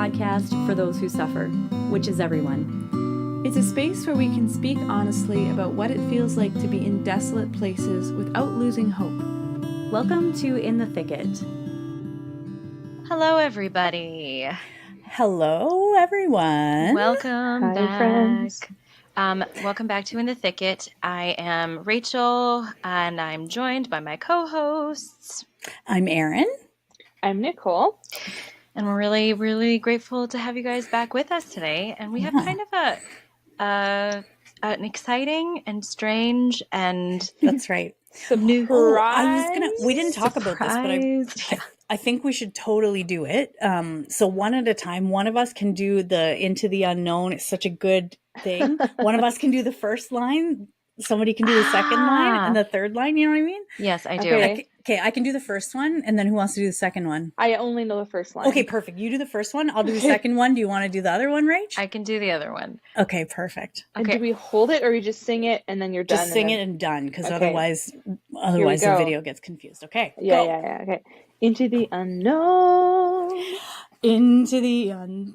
podcast for those who suffer, which is everyone. It's a space where we can speak honestly about what it feels like to be in desolate places without losing hope. Welcome to In the Thicket. Hello, everybody. Hello, everyone. Welcome back. Friends. Welcome back to In the Thicket. I am Rachel, and I'm joined by my co-hosts. I'm Erin. I'm Nicole. And we're really, really grateful to have you guys back with us today. And we have kind of an exciting and strange and That's right. new. We didn't talk about this, but I think we should totally do it. So one at a time, one of us can do the Into the Unknown. It's such a good thing. One of us can do the first line. Somebody can do the second line and the third line. You know what I mean? Yes, I do. Okay, I can do the first one. And then who wants to do the second one? I only know the first line. Okay, perfect. You do the first one. I'll do the second one. Do you want to do the other one, Rach? I can do the other one. Okay, perfect. And Okay. do we hold it or we just sing it and then you're done? Just sing it and done, because Okay. otherwise the go. video gets confused. Okay. Yeah, go. yeah. Okay. Into the unknown. Into the unknown.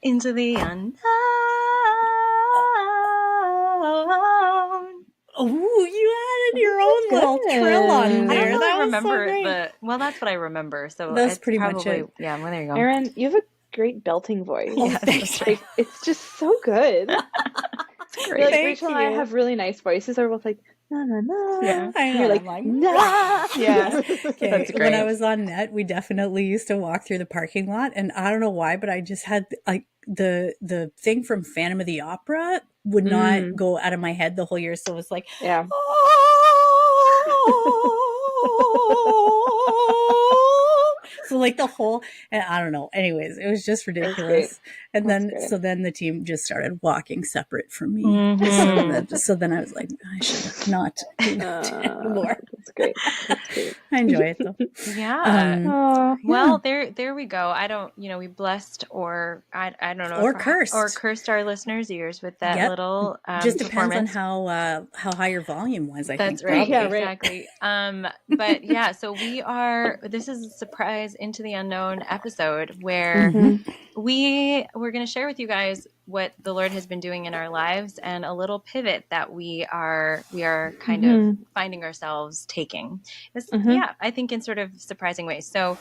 Into the unknown. Oh, you added your own little good. trill on I there. don't That really was so remember great. well, that's what I remember. So That's it's pretty much probably, it. Yeah, well, there you go. Erin, you have a great belting voice. Oh, Yes, thanks. that's right. Like, it's just so good. It's You're great. like, Thank Rachel and I you. have really nice voices. We're both like, na na na. Yeah. I know. You're like, I'm nah. Yeah. Okay, That's when I great. was on net, we definitely used to walk through the parking lot, and I don't know why, but I just had like the thing from Phantom of the Opera would not go out of my head the whole year. So it was like, Yeah. so like the whole, and I don't know. Anyways, it was just great. ridiculous. And That's then, great. so then the team just started walking separate from me. Mhm. So then I was like, I should not do that anymore. That's great. That's great. I enjoy it though. Yeah. Oh, Well, there we go. I don't, we blessed or I don't know. Or if- cursed. Or cursed our listeners' ears with that Yep. little Just depends on performance. how high your volume was. I That's think. right. probably. Yeah, right. Exactly. But yeah, so this is a surprise Into the Unknown episode where we're going to share with you guys what the Lord has been doing in our lives and a little pivot that we are kind of finding ourselves taking. Yeah, I think in sort of surprising ways. So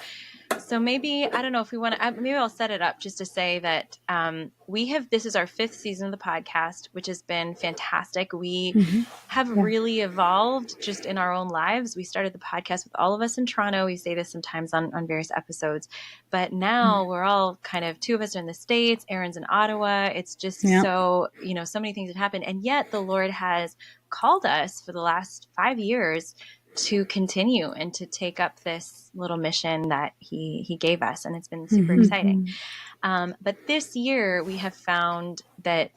maybe, I don't know if we want to, maybe I'll set it up just to say that this is our 5th season of the podcast, which has been fantastic. We have really evolved just in our own lives. We started the podcast with all of us in Toronto. We say this sometimes on various episodes, but now we're all kind of, 2 of us are in the States, Erin's in Ottawa. It's just so many things have happened. And yet the Lord has called us for the last 5 years to continue and to take up this little mission that he gave us. And it's been super exciting. But this year we have found that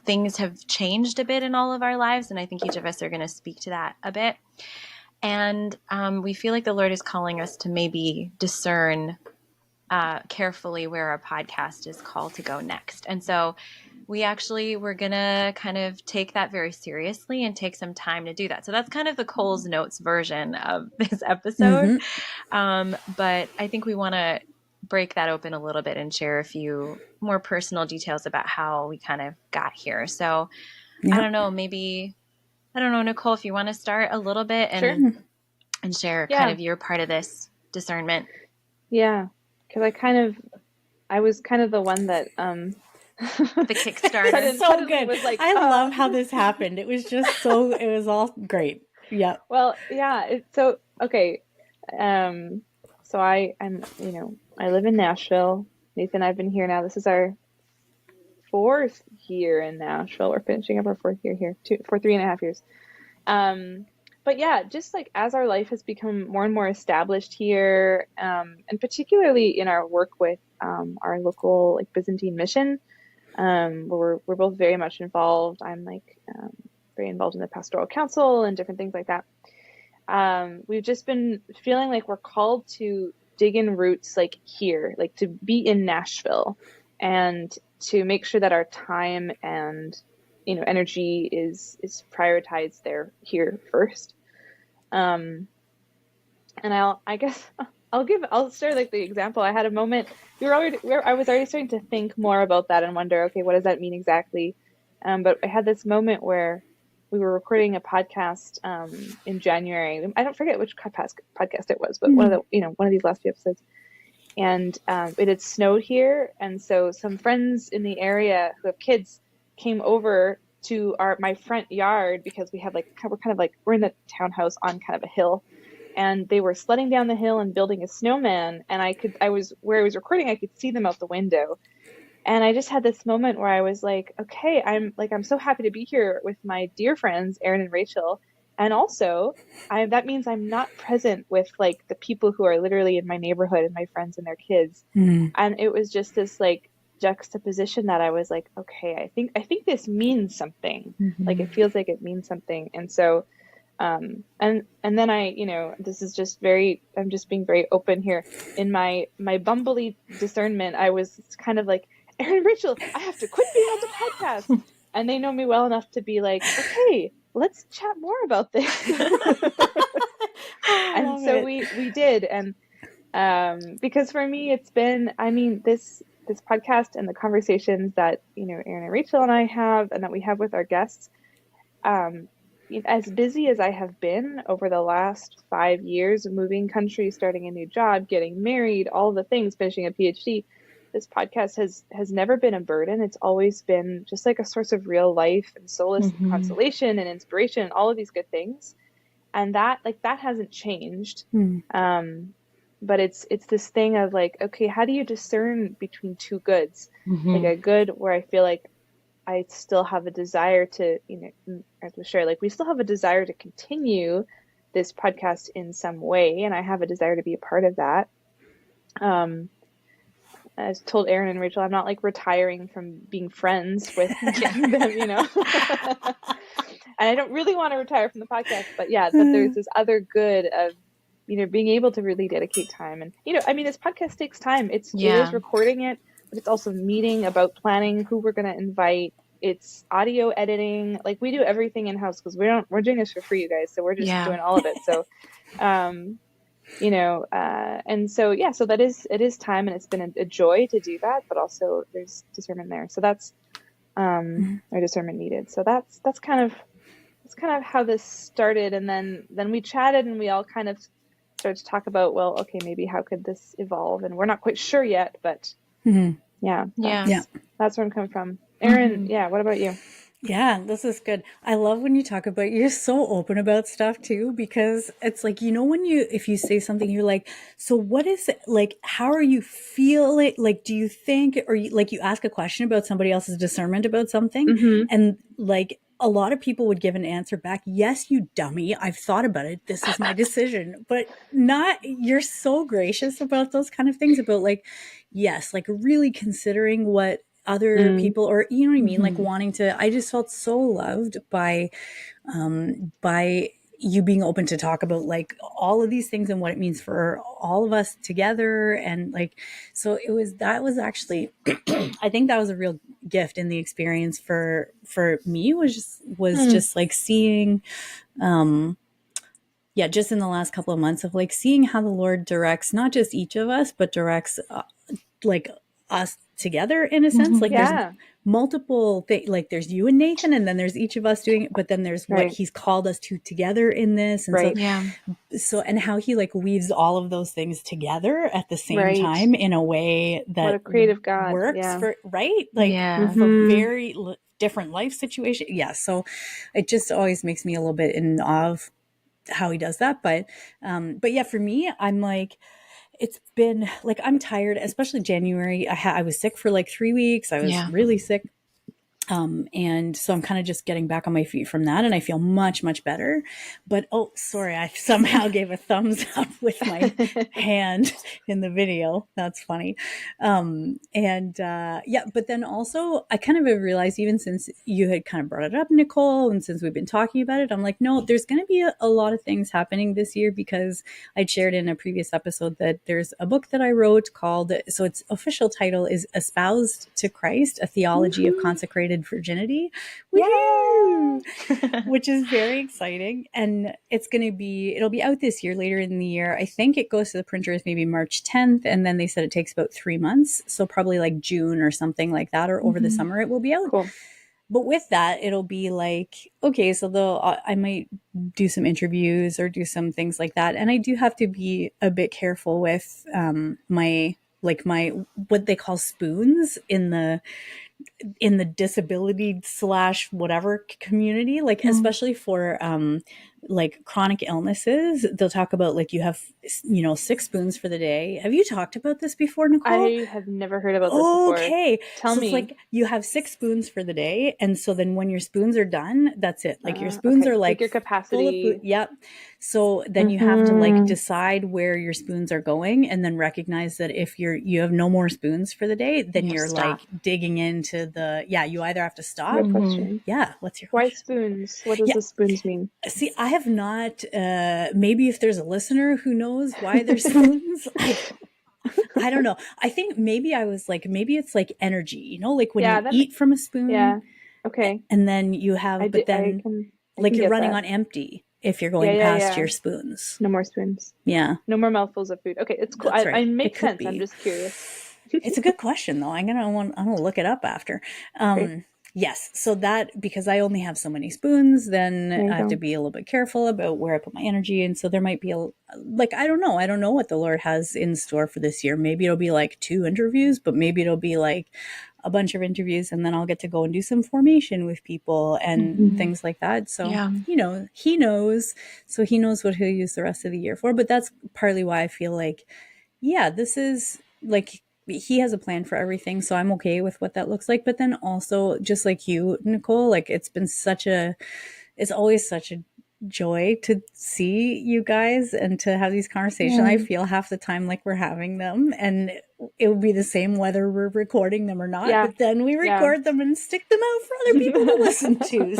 things have changed a bit in all of our lives. And I think each of us are going to speak to that a bit. And we feel like the Lord is calling us to maybe discern carefully where our podcast is called to go next. And so we're going to kind of take that very seriously and take some time to do that. So that's kind of the Cole's Notes version of this episode. But I think we want to break that open a little bit and share a few more personal details about how we kind of got here. So I don't know, Nicole, if you want to start a little bit and share kind of your part of this discernment. Yeah. Because I was kind of the one that, the Kickstarter. That's so good. Was like, I love how this happened. It was just it was all great. Yeah. Well, yeah. Okay. So I'm, I live in Nashville. Nathan and I've been here now. This is our 4th year in Nashville. We're finishing up our 4th year here for 3.5 years. But yeah, just like as our life has become more and more established here, and particularly in our work with our local Byzantine mission, we're both very much involved. I'm very involved in the pastoral council and different things like that. We've just been feeling like we're called to dig in roots here, to be in Nashville and to make sure that our time and energy is prioritized here first. And I guess I'll share like the example. I had a moment, I was already starting to think more about that and wonder, okay, what does that mean exactly? But I had this moment where we were recording a podcast in January. I don't forget which podcast it was, but one of the, one of these last few episodes. And it had snowed here, and so some friends in the area who have kids came over to my front yard, because we're kind of like, we're in the townhouse on kind of a hill, and they were sledding down the hill and building a snowman, and where I was recording, I could see them out the window. And I just had this moment where I was like, okay, I'm so happy to be here with my dear friends, Aaron and Rachel. And also, that means I'm not present with like the people who are literally in my neighborhood and my friends and their kids. And it was just this like juxtaposition that I was like, okay, I think this means something. Like, it feels like it means something. And so, and then this is just I'm just being very open here. In my bumbly discernment, I was kind of like, Aaron and Rachel, I have to quit being on the podcast. And they know me well enough to be like, okay, let's chat more about this. And so we did. And because for me, it's been, this podcast and the conversations that, Aaron and Rachel and I have, and that we have with our guests, as busy as I have been over the last 5 years, moving country, starting a new job, getting married, all the things, finishing a PhD, this podcast has never been a burden. It's always been just like a source of real life and solace and consolation and inspiration and all of these good things. And that hasn't changed. But it's this thing of like, okay, how do you discern between two goods? Like a good where I feel like I still have a desire to, as we share, like we still have a desire to continue this podcast in some way. And I have a desire to be a part of that. I told Aaron and Rachel, I'm not like retiring from being friends with them, And I don't really want to retire from the podcast, but yeah, that there's this other good of, being able to really dedicate time. And, this podcast takes time. It is recording it, but it's also meeting about planning who we're going to invite. It's audio editing. Like, we do everything in-house because we're doing this for free, you guys. So we're just doing all of it. So, and so, so it is time, and it's been a joy to do that, but also there's discernment there. So that's, our discernment needed. So that's kind of how this started. And then we chatted, and we all kind of started to talk about, well, okay, maybe how could this evolve? And we're not quite sure yet, but that's where I'm coming from. Aaron, what about you? Yeah, this is good. I love when you talk about, you're so open about stuff too, because it's like, if you say something, you're like, so what is it? Like, how are you feeling? Like, do you think, or you ask a question about somebody else's discernment about something, and like, a lot of people would give an answer back, yes, you dummy, I've thought about it, this is my decision. But you're so gracious about those kind of things, about like, yes, like really considering what other people, or you know what I mean, like wanting to. I just felt so loved by you being open to talk about like all of these things and what it means for all of us together. And like, so that was actually I think that was a real gift in the experience for me, was just like seeing just in the last couple of months of like seeing how the Lord directs not just each of us, but directs like us together in a sense. Like there's multiple things, like there's you and Nathan, and then there's each of us doing it, but then there's what he's called us to together in this. And so and how he like weaves all of those things together at the same time in a way that what a creative God works for for very different life situations. So it just always makes me a little bit in awe of how he does that. But for me, I'm like, it's been like, I'm tired, especially January. I was sick for like 3 weeks. I was really sick. And so I'm kind of just getting back on my feet from that, and I feel much, much better. But sorry, I somehow gave a thumbs up with my hand in the video. That's funny. But then also I kind of have realized, even since you had kind of brought it up, Nicole, and since we've been talking about it, I'm like, no, there's going to be a lot of things happening this year, because I'd shared in a previous episode that there's a book that I wrote called, so its official title is Espoused to Christ, a Theology of Consecrated unattended virginity. Yay! Which is very exciting. And it'll be out this year, later in the year. I think it goes to the printers maybe March 10th. And then they said it takes about 3 months. So probably like June or something like that, or over the summer it will be out. Cool. But with that, it'll be like, okay, so I might do some interviews or do some things like that. And I do have to be a bit careful with my what they call spoons in the disability / whatever community, like especially for like chronic illnesses. They'll talk about like you have 6 spoons for the day. Have you talked about this before, Nicole? I have never heard about this before. Okay. Tell me. It's like you have 6 spoons for the day, and so then when your spoons are done, that's it. Like your spoons okay. are like your capacity. full of food. Yep. So then you have to like decide where your spoons are going, and then recognize that if you have no more spoons for the day, then you're like digging into you either have to stop. Good question. Yeah. What's your Why question? spoons? What does the spoons mean? See, I have not, maybe if there's a listener who knows why there's spoons, I don't know. I think maybe it's like energy, like when you eat from a spoon. Yeah. Okay. And then you have, you're running on empty if you're going past your spoons. No more spoons. Yeah. No more mouthfuls of food. Okay. It's cool. That's right. I make sense. I'm just curious. It's a good question though. I'm gonna look it up after. Yes. So that, because I only have so many spoons, then I have to be a little bit careful about where I put my energy. And so there might be I don't know what the Lord has in store for this year. Maybe it'll be like 2 interviews, but maybe it'll be like a bunch of interviews, and then I'll get to go and do some formation with people and things like that. So, he knows, so he knows what he'll use the rest of the year for. But that's partly why I feel like, this is like, he has a plan for everything, so I'm okay with what that looks like. But then also, just like you, Nicole, like it's always such a joy to see you guys and to have these conversations. I feel half the time like we're having them, and it would be the same whether we're recording them or not. But then we record them and stick them out for other people to listen to.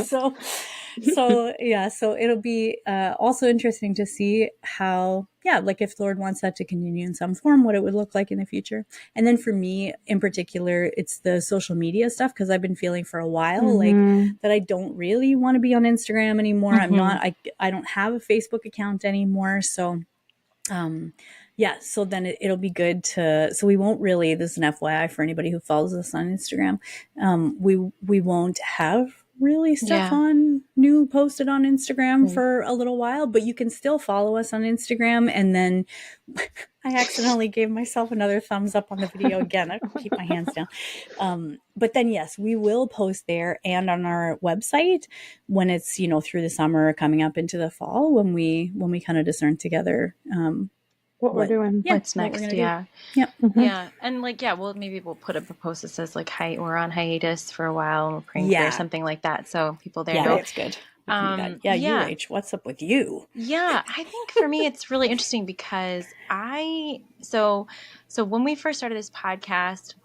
So it'll be also interesting to see how, like if the Lord wants that to continue in some form, what it would look like in the future. And then for me in particular, it's the social media stuff, because I've been feeling for a while like that I don't really want to be on Instagram anymore. I don't have a Facebook account anymore. So so then it'll be good so we won't really, this is an FYI for anybody who follows us on Instagram. We won't have really stuff on new posted on Instagram for a little while, but you can still follow us on Instagram. And then I accidentally gave myself another thumbs up on the video again. I keep my hands down. But then yes, we will post there and on our website when it's, through the summer coming up into the fall, when we kind of discern together, what we're doing. What's next? Yeah. Yeah. And maybe we'll put up a post that says like, we're on hiatus for a while and we're praying for something like that. So people there know. That's good. UH, what's up with you? Yeah. I think for me, it's really interesting because so when we first started this podcast,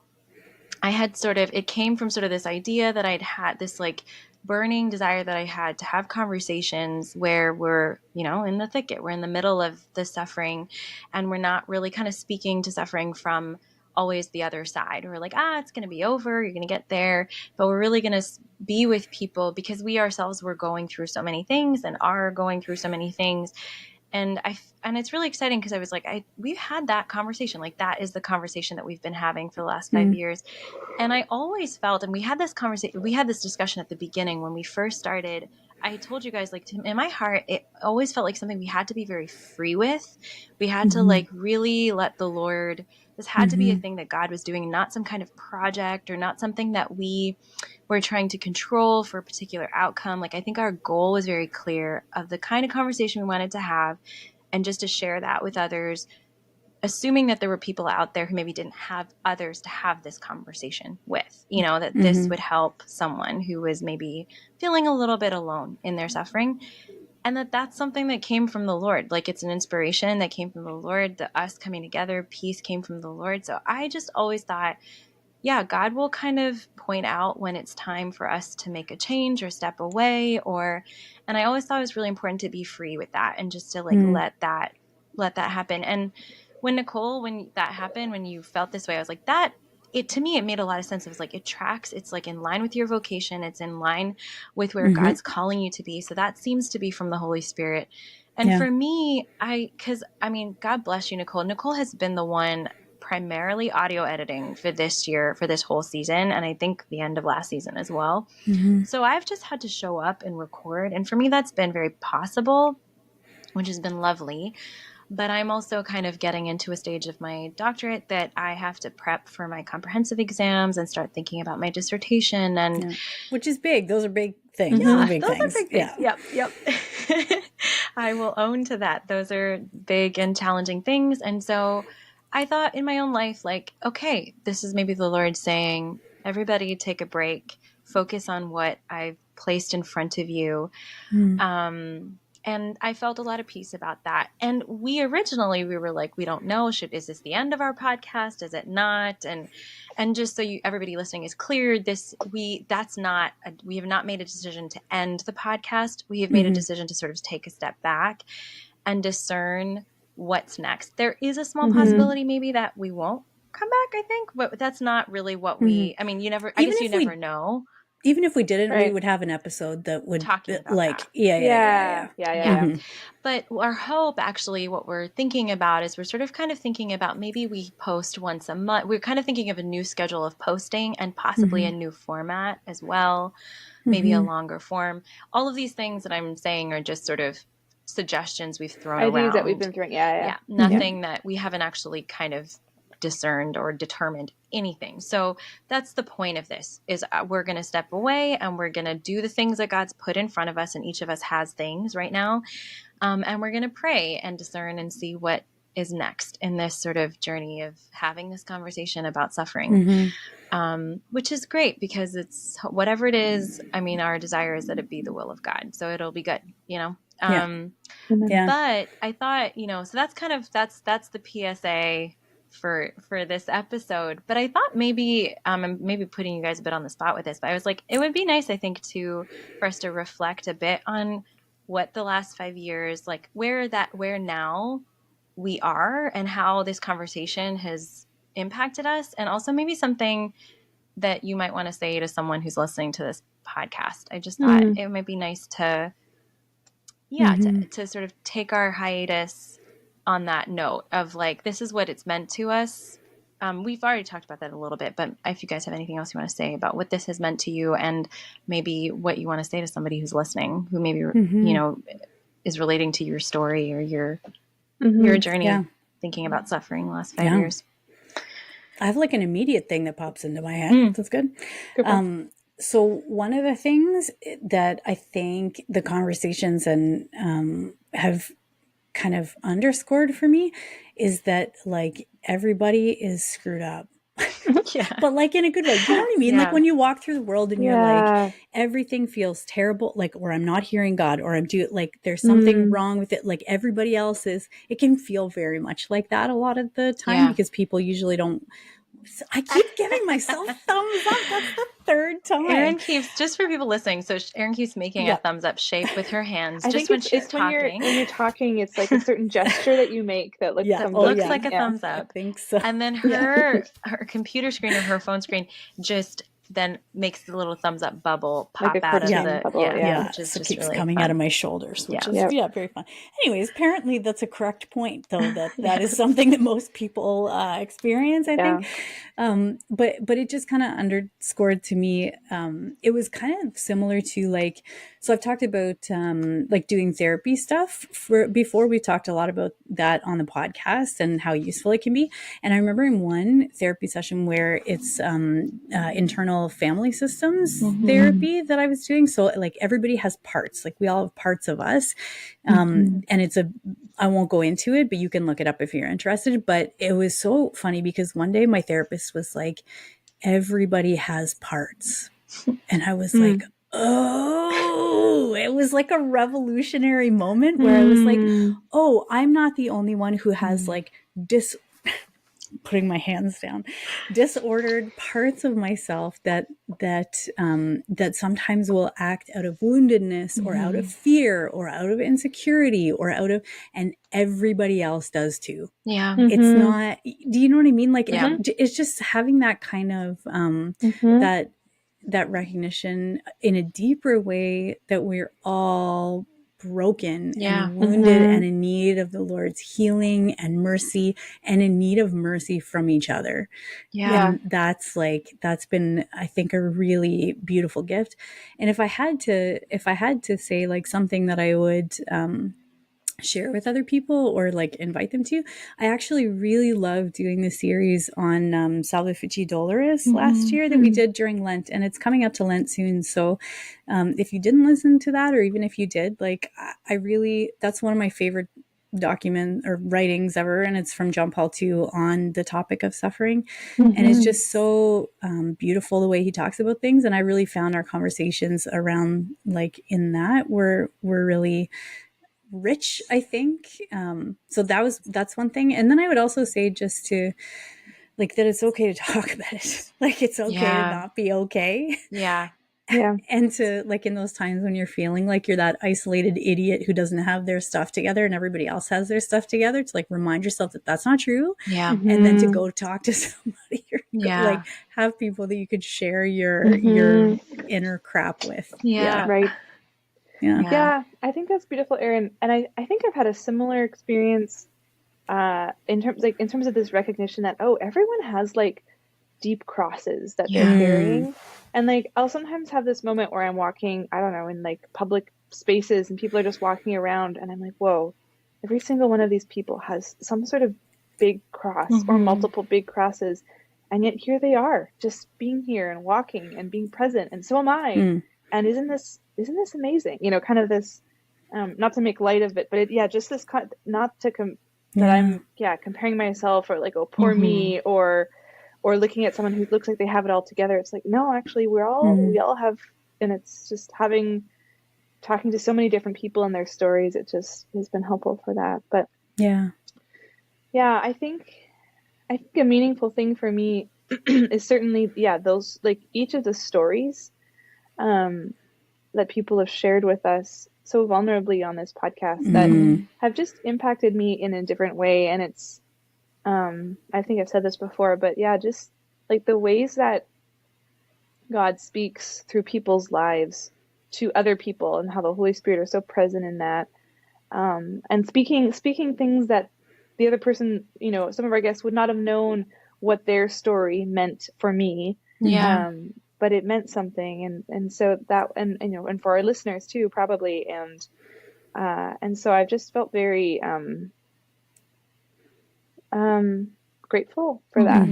I had it came from sort of this idea that I'd had this like burning desire that I had to have conversations where we're, in the thicket, we're in the middle of the suffering, and we're not really kind of speaking to suffering from always the other side. We're like, it's going to be over. You're going to get there. But we're really going to be with people because we ourselves were going through so many things and are going through so many things. And it's really exciting because I was like, we've had that conversation. Like that is the conversation that we've been having for the last 5 years. And I always felt, and we had this discussion at the beginning when we first started. I told you guys, like, in my heart, it always felt like something we had to be very free with. We had to like really let the Lord, this had to be a thing that God was doing, not some kind of project or not something that we were trying to control for a particular outcome. Like, I think our goal was very clear of the kind of conversation we wanted to have, and just to share that with others, assuming that there were people out there who maybe didn't have others to have this conversation with, that this would help someone who was maybe feeling a little bit alone in their suffering. And that's something that came from the Lord. Like, it's an inspiration that came from the Lord, us coming together, peace came from the Lord. So I just always thought, God will kind of point out when it's time for us to make a change or step away, and I always thought it was really important to be free with that and just to like let that happen. And when that happened, when you felt this way, I was like, that it, to me, it made a lot of sense. It was like, it tracks, it's like in line with your vocation. It's in line with where Mm-hmm. God's calling you to be. So that seems to be from the Holy Spirit. And Yeah. for me, because I mean, God bless you, Nicole. Nicole has been the one primarily audio editing for this year, for this whole season. And I think the end of last season as well. Mm-hmm. So I've just had to show up and record. And for me, that's been very possible, which has been lovely. But I'm also kind of getting into a stage of my doctorate that I have to prep for my comprehensive exams and start thinking about my dissertation. And Yeah. Which is big. Those are big things. yeah, Those are big those things. are big things. Yep. I will own to that. Those are big and challenging things. And so I thought in my own life, like, okay, this is maybe the Lord saying, everybody take a break, focus on what I've placed in front of you. And I felt a lot of peace about that. And we were like, we don't know, is this the end of our podcast? Is it not? And just so everybody listening is clear, we have not made a decision to end the podcast. We have made a decision to sort of take a step back and discern what's next. There is a small possibility maybe that we won't come back, I think, but that's not really what I mean, you never know. Even if we didn't, we would have an episode that would talking about like, that. Yeah. Mm-hmm. But our hope, actually, what we're thinking about is we're sort of kind of thinking about maybe we post once a month. We're kind of thinking of a new schedule of posting and possibly a new format as well, maybe a longer form. All of these things that I'm saying are just sort of suggestions we've thrown around. Ideas that we've been throwing. Yeah. Nothing that we haven't actually kind of discerned or determined anything. So that's the point of this, is we're going to step away and we're going to do the things that God's put in front of us, and each of us has things right now, and we're going to pray and discern and see what is next in this sort of journey of having this conversation about suffering, which is great because it's whatever it is. I mean, our desire is that it be the will of God, so it'll be good, But I thought, so that's kind of that's the PSA for this episode. But I thought maybe I'm maybe putting you guys a bit on the spot with this, but I was like, it would be nice, I think, for us to reflect a bit on what the last 5 years, like where now we are and how this conversation has impacted us, and also maybe something that you might want to say to someone who's listening to this podcast. I just thought it might be nice to to sort of take our hiatus on that note of like, this is what it's meant to us. We've already talked about that a little bit, but if you guys have anything else you want to say about what this has meant to you, and maybe what you want to say to somebody who's listening, who maybe, is relating to your story or your journey, thinking about suffering the last 5 years. I have like an immediate thing that pops into my head. That's good. So one of the things that I think the conversations and have kind of underscored for me is that like everybody is screwed up. But like in a good way. You know what I mean? Like when you walk through the world and you're like, everything feels terrible, like, or I'm not hearing God, or I'm doing like, there's something wrong with it. Like everybody else is, it can feel very much like that a lot of the time because people usually don't. I keep giving myself thumbs up. That's the third time. Erin keeps, just for people listening, so Erin keeps making a thumbs up shape with her hands. I just think when she's talking. When you're talking, it's like a certain gesture that you make that looks looks like a thumbs up. I think so. And then her computer screen or her phone screen just then makes the little thumbs up bubble pop like out of the bubble, which is so just keeps really coming fun. out of my shoulders, which is very fun. Anyways, apparently that's a correct point, though, that is something that most people experience, I think. But it just kind of underscored to me. It was kind of similar to like, so I've talked about like doing therapy stuff before. We talked a lot about that on the podcast and how useful it can be. And I remember in one therapy session where it's internal family systems therapy that I was doing. So like everybody has parts, like we all have parts of us. And I won't go into it, but you can look it up if you're interested. But it was so funny because one day my therapist was like, everybody has parts. And I was like, oh, it was like a revolutionary moment where I was like, oh, I'm not the only one who has like putting my hands down, disordered parts of myself that sometimes will act out of woundedness or out of fear or out of insecurity or and everybody else does too. Yeah. It's not, do you know what I mean? Like, Yeah. it's just having that kind of, that recognition in a deeper way that we're all broken and wounded and in need of the Lord's healing and mercy, and in need of mercy from each other. And that's been, I think, a really beautiful gift. And if I had to say like something that I would, share with other people or like invite them to, I actually really love doing the series on Salvifici Doloris last year that we did during Lent, and it's coming up to Lent soon. So if you didn't listen to that, or even if you did, like, I really, that's one of my favorite document or writings ever, and it's from John Paul II on the topic of suffering. And it's just so beautiful the way he talks about things, and I really found our conversations around like in that were really rich, I think. So that's one thing. And then I would also say, just to like, that it's okay to talk about it. Like, it's okay to not be okay. Yeah. And to, like, in those times when you're feeling like you're that isolated idiot who doesn't have their stuff together and everybody else has their stuff together, to like remind yourself that that's not true. Yeah. And then to go talk to somebody, or like have people that you could share your inner crap with. Yeah. Right. Yeah. I think that's beautiful, Erin. And I think I've had a similar experience in terms of this recognition that, oh, everyone has like deep crosses that they're carrying. And like, I'll sometimes have this moment where I'm walking, I don't know, in like public spaces and people are just walking around, and I'm like, whoa, every single one of these people has some sort of big cross or multiple big crosses. And yet here they are, just being here and walking and being present. And so am I. And isn't this amazing? You know, kind of this, not to make light of it, but just this, not to that I'm comparing myself, or like, oh, poor me, or looking at someone who looks like they have it all together. It's like, no, actually we all have, and it's just talking to so many different people and their stories. It just has been helpful for that. But I think a meaningful thing for me is certainly, those, like, each of the stories that people have shared with us so vulnerably on this podcast that have just impacted me in a different way. And it's, I think I've said this before, but just like the ways that God speaks through people's lives to other people, and how the Holy Spirit are so present in that, and speaking things that the other person, you know, some of our guests would not have known what their story meant for me. But it meant something, and so that, and you know, and for our listeners too, probably, and so I've just felt very grateful for that.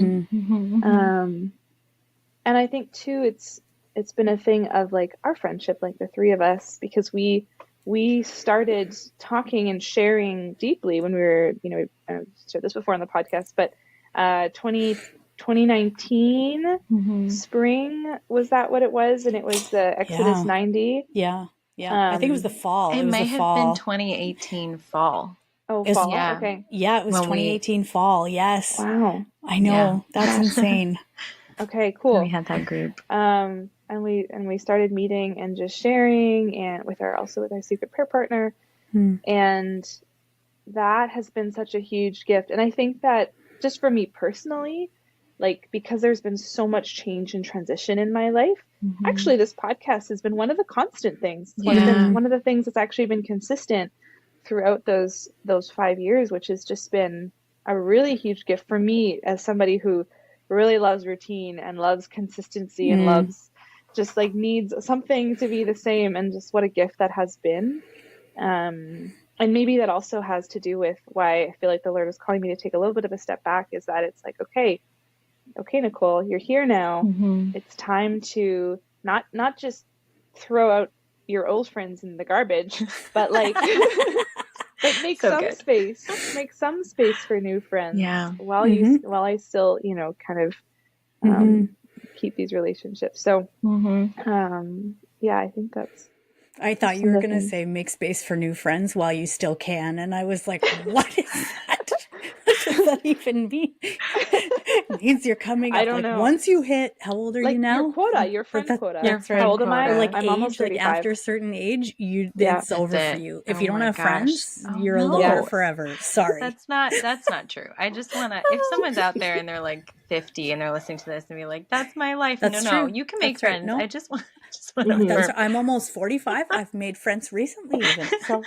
And I think too, it's been a thing of like our friendship, like the three of us, because we started talking and sharing deeply when we were, you know, I've shared this before on the podcast, but 2019 spring, was that what it was? And it was the Exodus 90. I think it was the fall. It was may the have fall. been 2018 fall. Oh, was, fall. Yeah. Okay. Yeah, it was When 2018 fall. Yes. Wow. I know. That's insane. Okay, cool. We had that group. And we started meeting and just sharing, and with our secret prayer partner. And that has been such a huge gift. And I think that just for me personally, like, because there's been so much change and transition in my life, actually this podcast has been one of the constant things. It's one of the things that's actually been consistent throughout those 5 years, which has just been a really huge gift for me as somebody who really loves routine and loves consistency and loves just like needs something to be the same, and just what a gift that has been. And maybe that also has to do with why I feel like the Lord is calling me to take a little bit of a step back, is that it's like, okay, Nicole, you're here now. It's time to not just throw out your old friends in the garbage, but like, but make space for new friends. While I still, you know, kind of keep these relationships. So, I think that's. I thought you were going to say make space for new friends while you still can. And I was like, what is that? that even mean? It means you're coming I up. don't Like know. once you hit, how old are Like you now? your quota, your friend quota. Your That's friend right. How old am I? quota. Or like I'm age, almost like 35. after a certain age, Yeah. it's over That's for it. you. If Oh you don't my have gosh. friends, Oh, you're a no. loner forever. Sorry. That's not true. I just want to, if someone's out there and they're like 50 and they're listening to this and be like, that's my life. That's No, true. you can make That's right. friends. No. I just want to That's affirm. I'm almost 45. I've made friends recently even. So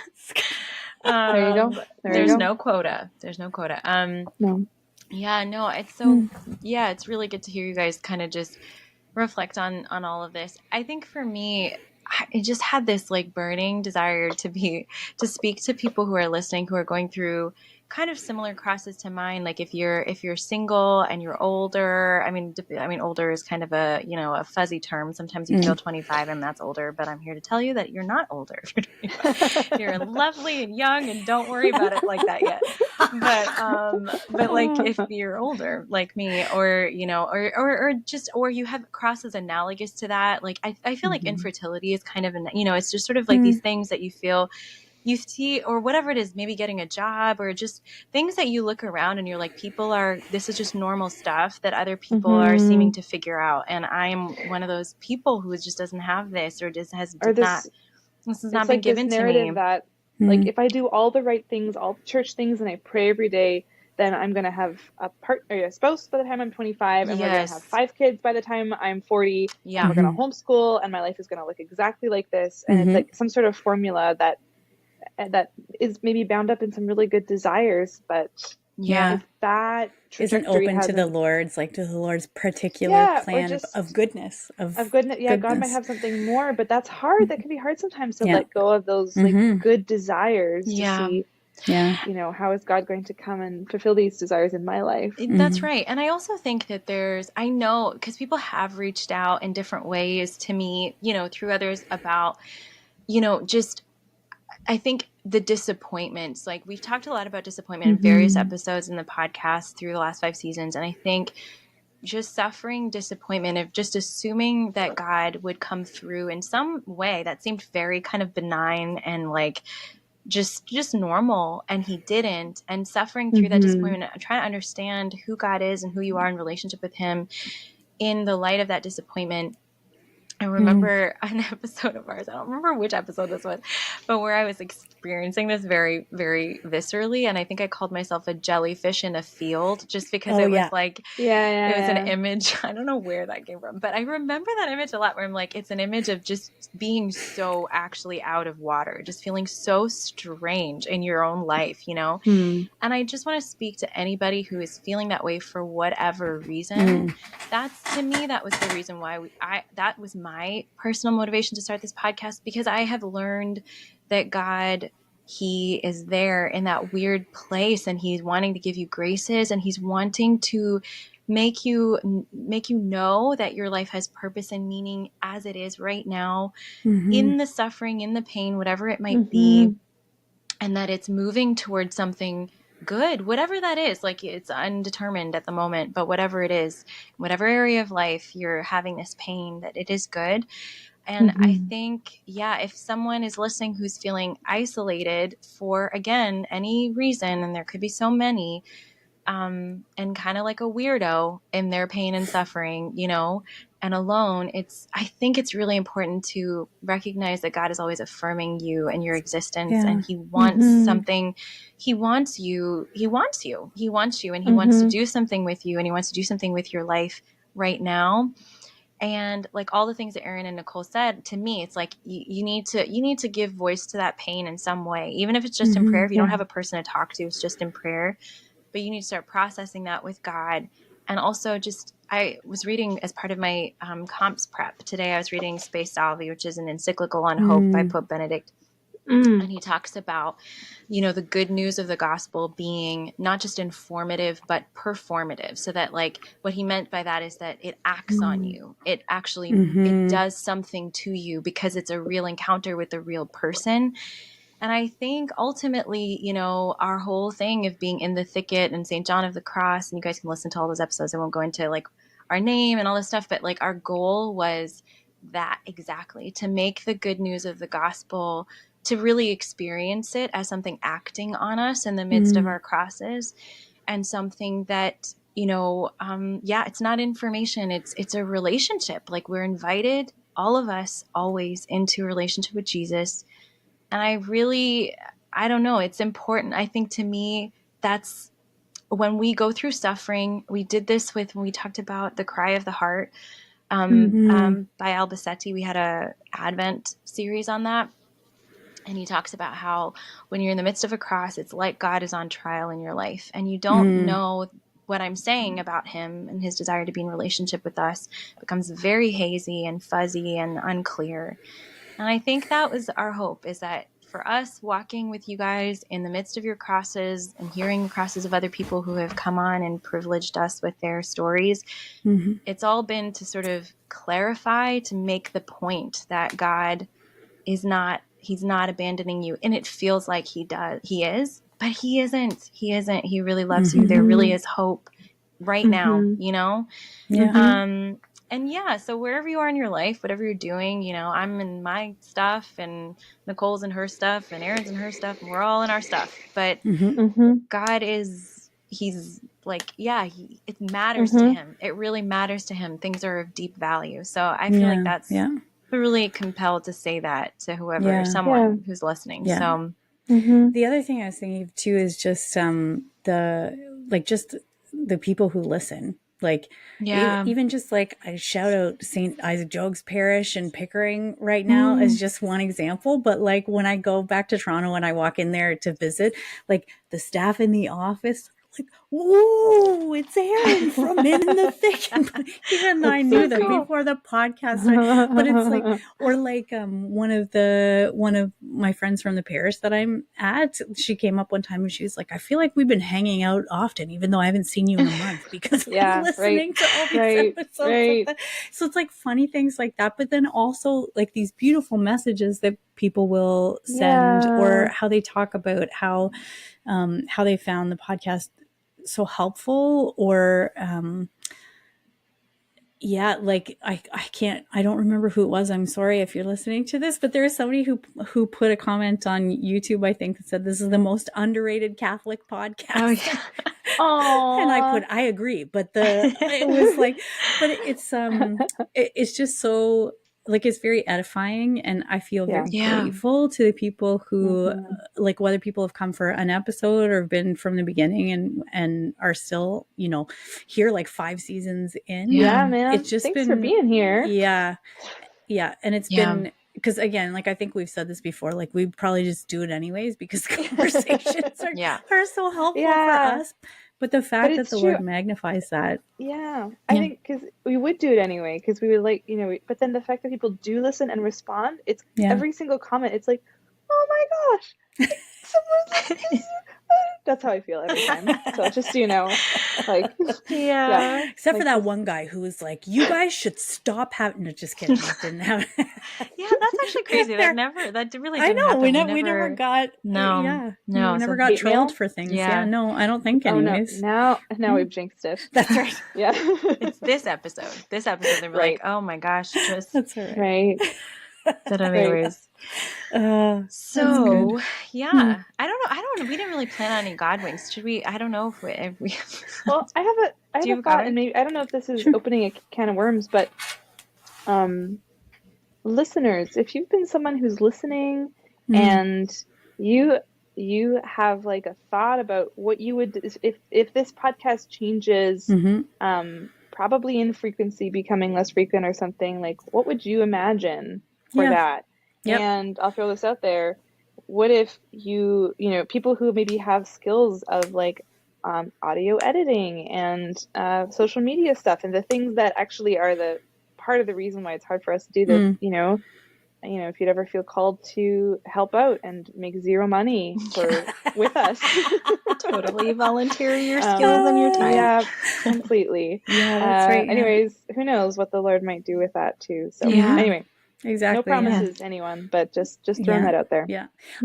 There you go. There you There's go. no quota. There's no quota. No. Yeah, no, it's so, yeah, it's really good to hear you guys kind of just reflect on all of this. I think for me, I just had this like burning desire to speak to people who are listening, who are going through kind of similar crosses to mine. Like if you're single and you're older, I mean, older is kind of a, a fuzzy term. Sometimes you feel 25 and that's older, but I'm here to tell you that you're not older. If you're 25. You're lovely and young and don't worry about it like that yet. But like if you're older like me, or or you have crosses analogous to that, like I feel like infertility is kind of it's just sort of like these things that you see, or whatever it is, maybe getting a job, or just things that you look around and you're like, this is just normal stuff that other people are seeming to figure out. And I'm one of those people who just doesn't have this, or this has not been like given this to narrative me. that like if I do all the right things, all the church things, and I pray every day, then I'm going to have a spouse by the time I'm 25, and we're going to have 5 kids by the time I'm 40, and we're going to homeschool, and my life is going to look exactly like this. And it's like some sort of formula that is maybe bound up in some really good desires, but if that isn't trajectory open to the Lord's particular plan of goodness, of goodness. Yeah, God might have something more, but that's hard. That can be hard sometimes to let go of those like good desires to see, how is God going to come and fulfill these desires in my life? That's right. And I also think that I know, because people have reached out in different ways to me, through others about, just, I think the disappointments, like we've talked a lot about disappointment in various episodes in the podcast through the last 5 seasons. And I think just suffering disappointment of just assuming that God would come through in some way that seemed very kind of benign and like just normal, and he didn't, and suffering through that disappointment, trying to understand who God is and who you are in relationship with him in the light of that disappointment. I remember an episode of ours, I don't remember which episode this was, but where I was experiencing this very, very viscerally. And I think I called myself a jellyfish in a field, just because it was like, it was an image. I don't know where that came from, but I remember that image a lot, where I'm like, it's an image of just being so actually out of water, just feeling so strange in your own life, And I just want to speak to anybody who is feeling that way for whatever reason. To me, that was the reason why that was my personal motivation to start this podcast, because I have learned that God, he is there in that weird place, and he's wanting to give you graces, and he's wanting to make you know that your life has purpose and meaning as it is right now, in the suffering, in the pain, whatever it might be, and that it's moving towards something good, whatever that is. Like, it's undetermined at the moment, but whatever it is, whatever area of life you're having this pain, that it is good. And I think, if someone is listening who's feeling isolated for, again, any reason, and there could be so many, and kind of like a weirdo in their pain and suffering, and alone, I think it's really important to recognize that God is always affirming you and your existence, and he wants something. He wants you, and he wants to do something with you, and he wants to do something with your life right now. And like all the things that Erin and Nicole said, to me, it's like you need to give voice to that pain in some way, even if it's just in prayer. If you don't have a person to talk to, it's just in prayer. But you need to start processing that with God. And also, I was reading as part of my comps prep today, I was reading Spe Salvi, which is an encyclical on hope by Pope Benedict. And he talks about, the good news of the gospel being not just informative, but performative. So that, like, what he meant by that is that it acts on you. It actually, it does something to you, because it's a real encounter with a real person. And I think ultimately, our whole thing of being in the thicket and St. John of the Cross, and you guys can listen to all those episodes. I won't go into like our name and all this stuff, but like our goal was that exactly, to make the good news of the gospel, to really experience it as something acting on us in the midst of our crosses. and something that, it's not information. It's a relationship. Like, we're invited, all of us, always into a relationship with Jesus. And I don't know, it's important. I think, to me, that's when we go through suffering. We did this when we talked about the cry of the heart, by Albacete. We had a Advent series on that. And he talks about how when you're in the midst of a cross, it's like God is on trial in your life, and you don't know what I'm saying about him and his desire to be in relationship with us becomes very hazy and fuzzy and unclear. And I think that was our hope, is that for us, walking with you guys in the midst of your crosses and hearing the crosses of other people who have come on and privileged us with their stories, it's all been to sort of clarify, to make the point that God is not, he's not abandoning you. And it feels like he is, but he isn't. He really loves you. There really is hope right now, And so wherever you are in your life, whatever you're doing, I'm in my stuff, and Nicole's in her stuff, and Erin's in her stuff, and we're all in our stuff. But God he's like, it matters to him. It really matters to him. Things are of deep value. So I feel like that's really compelled to say that to whoever, someone who's listening. So the other thing I was thinking of too is just just the people who listen. Like, even just like, I shout out St. Isaac Jogues Parish in Pickering right now as just one example. But like, when I go back to Toronto and I walk in there to visit, like, the staff in the office, like, whoa, it's Erin from In the Thick. Even though I knew them before the podcast, but it's like, or like, one of my friends from the parish that I'm at, she came up one time and she was like, I feel like we've been hanging out often, even though I haven't seen you in a month, because I'm listening to all these episodes. So it's like funny things like that, but then also like these beautiful messages that people will send, or how they talk about how they found the podcast so helpful, or like, I don't remember who it was. I'm sorry if you're listening to this, but there is somebody who put a comment on YouTube, I think, that said, this is the most underrated Catholic podcast. And I agree, but it was like, but it's just so, like, it's very edifying, and I feel very grateful to the people who, like, whether people have come for an episode or been from the beginning and are still, here like 5 seasons in. Yeah, man. It's just Thanks for being here. Yeah. And it's been, because again, like, I think we've said this before, like, we probably just do it anyways because conversations are so helpful for us. But the fact that the Lord magnifies that. I think because we would do it anyway, because we would like, but then the fact that people do listen and respond, it's every single comment. It's like, oh my gosh, someone's listening. That's how I feel every time. So just, like, Except for that one guy who was like, you guys should stop having, no, just kidding. Didn't have. That's actually crazy. That really didn't happen. We never got, we never got trolled for things. No, I don't think anyways. Now we've jinxed it. That's right. It's this episode. They're like, oh my gosh, that's right. But anyways. I don't know. I don't know. We didn't really plan on any God winks. Should we? I don't know if we Well, I have a thought, and maybe, I don't know if this is opening a can of worms, but listeners, if you've been someone who's listening and you have like a thought about what you would, if this podcast changes, probably in frequency, becoming less frequent or something, like, what would you imagine for that? And I'll throw this out there. What if people who maybe have skills of like audio editing and social media stuff, and the things that actually are the part of the reason why it's hard for us to do this, if you'd ever feel called to help out and make zero money with us. Totally volunteer your skills and your time. Yeah, completely. That's right. Anyways, who knows what the Lord might do with that too. So anyway. Exactly. No promises, anyone, but just throwing that out there.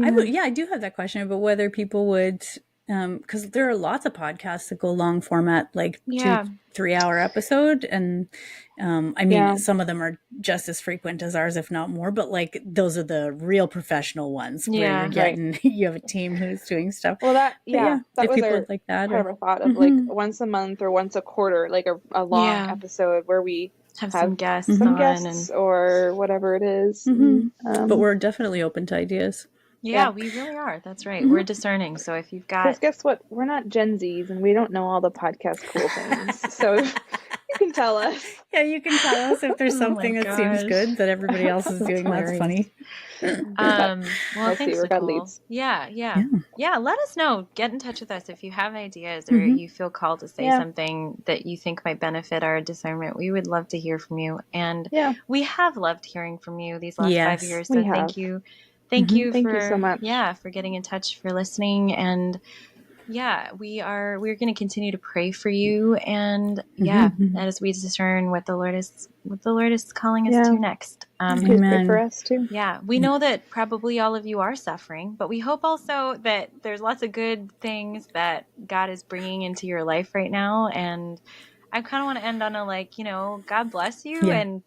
I do have that question about whether people would because there are lots of podcasts that go long format, like Yeah. 2-3 hour episode. And I mean, some of them are just as frequent as ours, if not more, but like those are the real professional ones where you're getting, you have a team who's doing stuff. Well, that if was people our like that, part of a thought of like once a month or once a quarter, like a long episode where we have some guests on or whatever it is. But we're definitely open to ideas. Yeah, we really are. That's right. We're discerning. So if you've got... Because guess what? We're not Gen Zs and we don't know all the podcast cool things. So you can tell us. Yeah, you can tell us if there's something that seems good that everybody else is doing. That's funny. Well, thanks, Nicole. Yeah. Let us know. Get in touch with us if you have ideas or you feel called to say something that you think might benefit our discernment. We would love to hear from you. And we have loved hearing from you these last 5 years. So thank you. Thank you so much. For getting in touch, for listening. And we're going to continue to pray for you. And as we discern what the Lord is calling us to next. Pray for us too. Yeah. We know that probably all of you are suffering, but we hope also that there's lots of good things that God is bringing into your life right now. And I kind of want to end on a God bless you and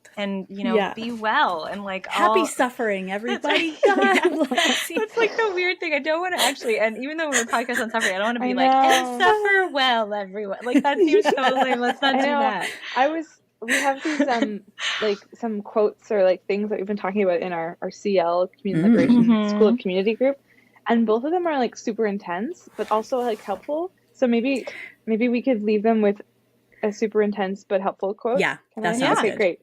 be well and happy suffering, everybody. God bless you. That's like the weird thing. I don't want to actually, and even though we're a podcast on suffering, I don't want to be and suffer well, everyone. Like that seems so lame. Let's not do that. We have these some quotes or things that we've been talking about in our CL Community Liberation School of Community group, and both of them are super intense, but also helpful. So maybe we could leave them with a super intense but helpful quote. Yeah, that sounds good. Great.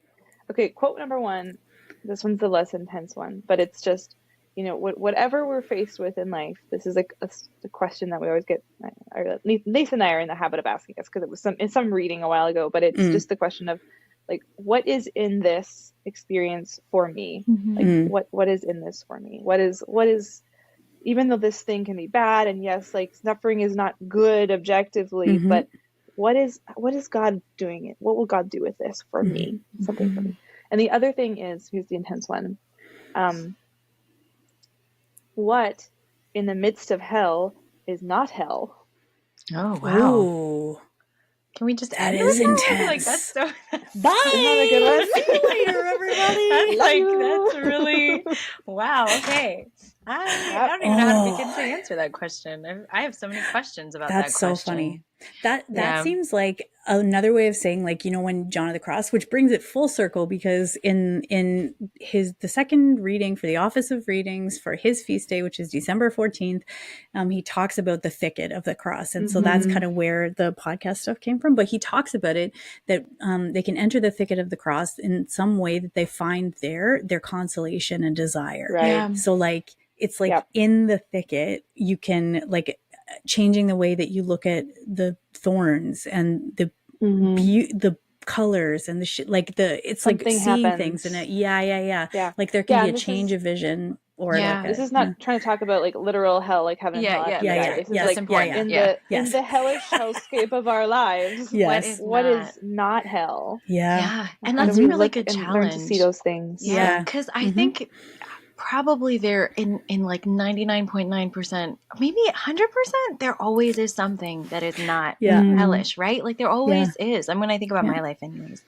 Okay, quote number 1. This one's the less intense one, but it's just, whatever we're faced with in life. This is a question that we always get. Nathan and I are in the habit of asking us because it was in some reading a while ago, but it's just the question of what is in this experience for me? What is in this for me? What is even though this thing can be bad, and yes, suffering is not good objectively, but what is God doing it? What will God do with this for me? Something for me. And the other thing is, here's the intense one. What in the midst of hell is not hell? Oh, wow. Ooh. Can we just add it? Is intense. That's so... Bye! Isn't that a good one? See you later, everybody! That's really... Wow, okay. I don't even know how to begin to answer that question. I have so many questions about that question. That's so funny. That seems like another way of saying when John of the Cross, which brings it full circle, because in the second reading for the Office of Readings for his feast day, which is December 14th, he talks about the thicket of the cross. And so that's kind of where the podcast stuff came from. But he talks about it, that they can enter the thicket of the cross in some way that they find their consolation and desire. Right. Yeah. So it's in the thicket, you can changing the way that you look at the thorns and the the colors and the shit, it's something seeing happens. Things in it. Yeah. There can be a change of vision, or this is not trying to talk about literal hell, heaven and hell. This is in the hellish hellscape of our lives. Yes. What is not hell? Yeah. And that's a really good challenge. Learn to see those things. Yeah. Because I think probably there in 99.9%, maybe 100%, there always is something that is not hellish, right? There always is. When I think about my life anyways.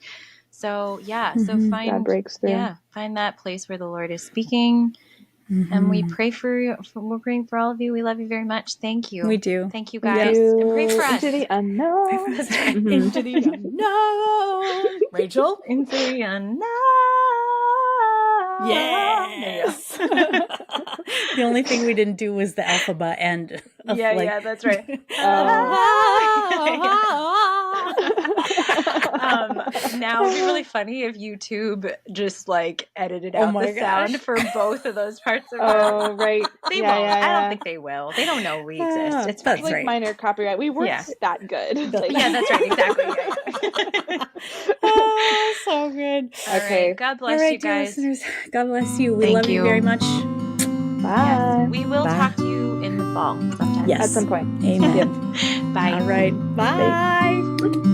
So so find God breaks through. Find that place where the Lord is speaking. And we pray for you. We're praying for all of you. We love you very much. Thank you. We do. Thank you guys. And pray for us. Into the unknown. Into the unknown. Rachel? Into the unknown. Yes. The only thing we didn't do was the alphabet end. That's right. Now it'd be really funny if YouTube just edited out the sound for both of those parts of it. Oh, right. They won't. I don't think they will. They don't know we exist. It's that's right. Minor copyright. We weren't that good. That's right. Exactly. Oh, so good. Okay. Right. God bless you guys. Listeners, God bless you. We love you very much. Bye. Yes. We will talk to you in the fall sometime. Yes. At some point. Amen. Bye. All right. Bye.